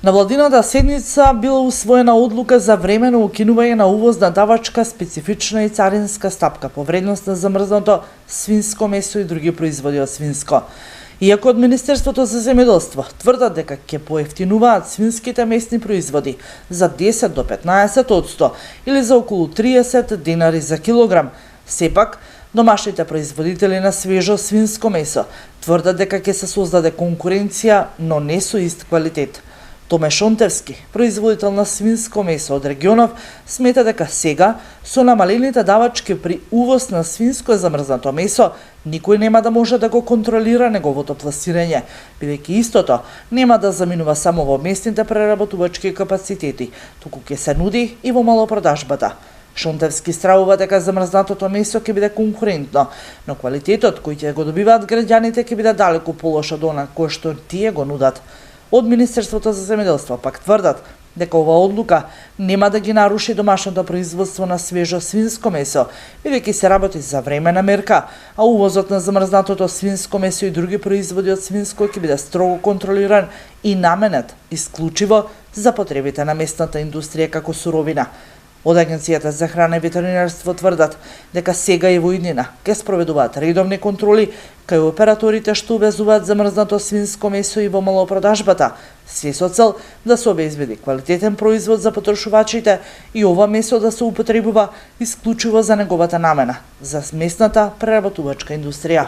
На владината седница била усвоена одлука за временно укинување на увоз на давачка, специфична и царинска стапка по вредност на замрзнато свинско месо и други производи од свинско. Иако од Министерството за земјоделство тврдат дека ќе поевтинуваат свинските месни производи за 10 до 15% или за околу 30 денари за килограм, сепак домашните производители на свежо свинско месо тврдат дека ќе се создаде конкуренција, но не со ист квалитет. Томе Шонтевски, производител на свинско месо од регионов, смета дека сега, со намалените давачки при увоз на свинско замрзнато месо, никој нема да може да го контролира неговото пласирање, бидејќи истото нема да заминува само во местните преработувачки капацитети, туку ќе се нуди и во малопродажбата. Шонтевски стравува дека замрзнатото месо ќе биде конкурентно, но квалитетот кој ќе го добиваат граѓаните ќе биде далеку полош од она кој што тие го нудат. Од Министерството за земјоделство пак тврдат дека ова одлука нема да ги наруши домашното производство на свежо свинско месо, бидејќи се работи за времена мерка, а увозот на замрзнатото свинско месо и други производи од свинско ќе биде строго контролиран и наменет исклучиво за потребите на местната индустрија како суровина. Од Агенцијата за храна и ветеринарство тврдат дека сега и во иднина ќе спроведуваат редовни контроли кај операторите што увезуваат замрзнато свинско месо и во малопродажбата, се со цел да се обезбеди квалитетен производ за потрошувачите и ова месо да се употребува исклучиво за неговата намена, за местната преработувачка индустрија.